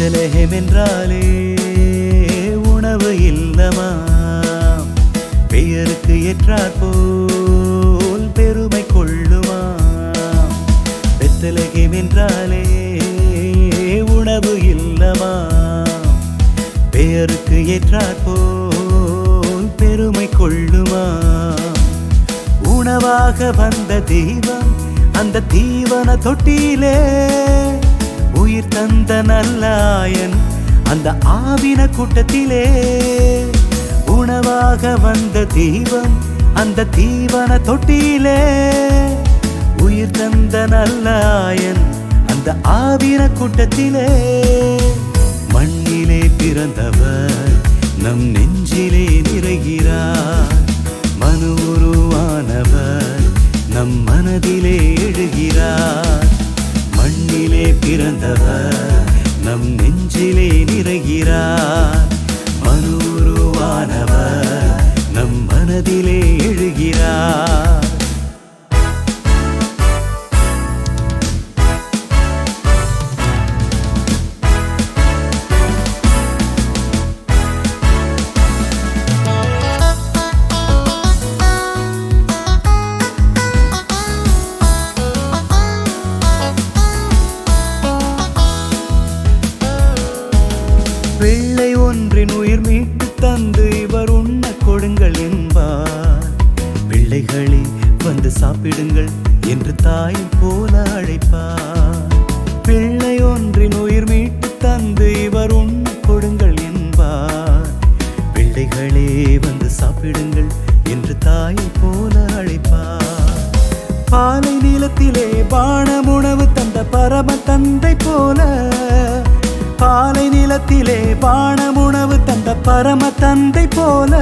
Bethlehem என்றாலே உணவு இல்லமா, பெயருக்கு ஏற்றாற் போல் பெருமை கொள்ளுமா. பெத்லஹேம் என்றாலே உணவு இல்லமா, பெயருக்கு ஏற்றாற் போல் பெருமை கொள்ளுமா. உணவாக வந்த தெய்வம் அந்த தீவன தொட்டியிலே, உயிர் தந்த நல்லாயன் அந்த ஆவின கூட்டத்திலே. உணவாக வந்த தெய்வம் அந்த தீவன தொட்டியிலே, உயிர் தந்த நல்லாயன் அந்த ஆவின கூட்டத்திலே. மண்ணிலே பிறந்தவர் நம் நெஞ்சிலே நிறைகிறார், மனு உருவானவர் நம் மனதிலே எழுகிறார். மண்ணிலே பிறந்தவர் நம் நெஞ்சிலே நிறைகிறார், மனு உருவானவர் நம் மனதிலே எழுகிறார். பிள்ளை ஒன்றின் உயிர் மீட்டு தந்து இவர் உண்ண கொடுங்கள் என்பார். பிள்ளைகளே வந்து சாப்பிடுங்கள் என்று தாய் போல அழைப்பார். பிள்ளை ஒன்றின் உயிர் மீட்டு தந்து இவர் உண்ண கொடுங்கள் என்பார். பிள்ளைகளே வந்து சாப்பிடுங்கள் என்று தாய் போல அழைப்பார். பாலை நிலத்திலே பானமுணவு தந்த பரம தந்தை போல, பாலை நிலத்திலே பானமுணவு தந்த பரம தந்தை போல,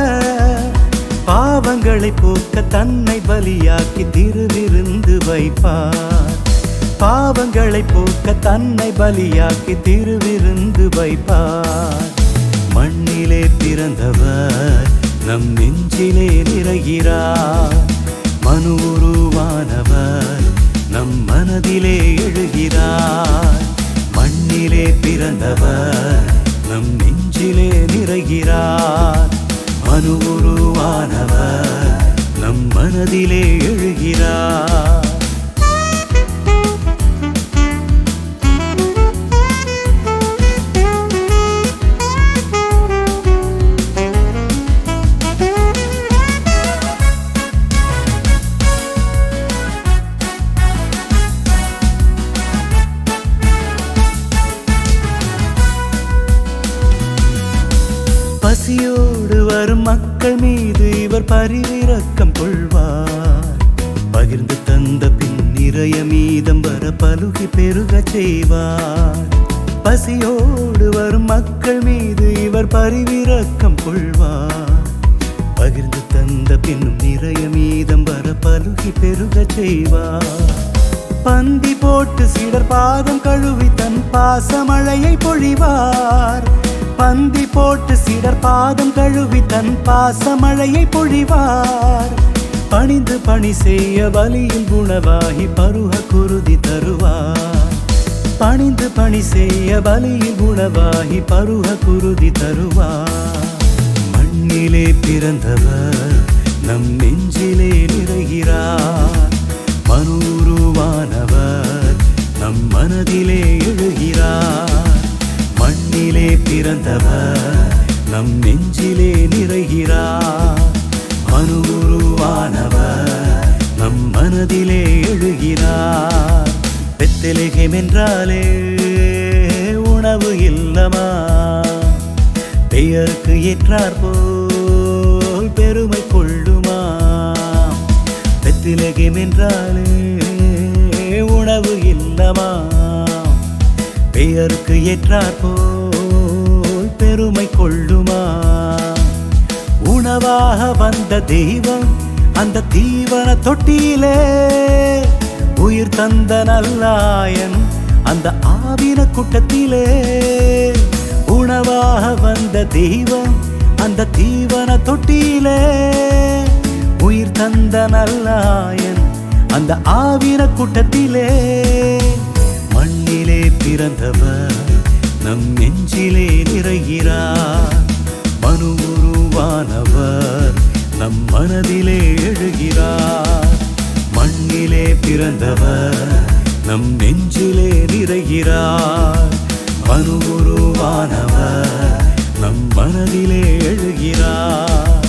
பாவங்களை போக்க தன்னை பலியாக்கி திருவிருந்து வைப்பார். பாவங்களை போக்க தன்னை பலியாக்கி திருவிருந்து வைப்பார். மண்ணிலே பிறந்தவர் நம் நெஞ்சிலே நிறைகிறார், மனு உருவானவர் நம் மனதிலே எழுகிறார். மண்ணிலே பிறந்தவர் நம் நெஞ்சிலே நிறைகிறார், மனு உருவானவர் நம் மனதிலே எழுகிறார். பசியோடு வரும் மக்கள் மீது இவர் பரிவிரக்கம் கொள்வார். பகிர்ந்து தந்த பின் நிறைய மீதம் வர பலுகி பெருக செய்வார். பசியோடு வரும் மக்கள் மீது இவர் பரிவிரக்கம் கொள்வார். பகிர்ந்து தந்த பின்னும் நிறைய மீதம் வர பலுகி பெருக செய்வார். பந்தி போட்டு சீடர் பாதம் கழுவி தன் பாசமழையை பொழிவார். பந்தி போட்டு சீடர் பாதம் கழுவி தன் பாசமழையை பொழிவார். பணிந்து பணி செய்ய பலியில் குணவாகி பருக குருதி தருவார். பணிந்து பணி செய்ய பலியில் குணவாகி பருக குருதி தருவார். மண்ணிலே பிறந்தவர் நம் நெஞ்சிலே நிறைகிறார், மனு உருவானவர் நம் மனதிலே எழுகிறார். மண்ணிலே பிறந்தவர் நம் நெஞ்சிலே நிறைகிறார், மனு உருவானவர் நம் மனதிலே எழுகிறார். பெத்லஹேம் என்றாலே உணவு இல்லமா, பெயருக்கு ஏற்றாற் போல் பெருமை கொள்ளுமா. பெத்லஹேம் என்றாலே உணவு இல்லமா, பெயருக்கு ஏற்றாற் போல் பெருமை கொள்ளுமா. உணவாக வந்த தெய்வம் அந்த தீவன தொட்டியிலே, உயிர் தந்த நல்லாயன் அந்த ஆவின கூட்டத்திலே. உணவாக வந்த தெய்வம் அந்த தீவன தொட்டியிலே, உயிர் தந்த நல்லாயன் அந்த ஆவின கூட்டத்திலே. மண்ணிலே பிறந்தவர் நம் நெஞ்சிலே நிறைகிறார். மனு உருவானவர் நம் மனதிலே எழுகிறார். மண்ணிலே பிறந்தவர் நம் நெஞ்சிலே நிறைகிறார். மனு உருவானவர் நம் மனதிலே எழுகிறார்.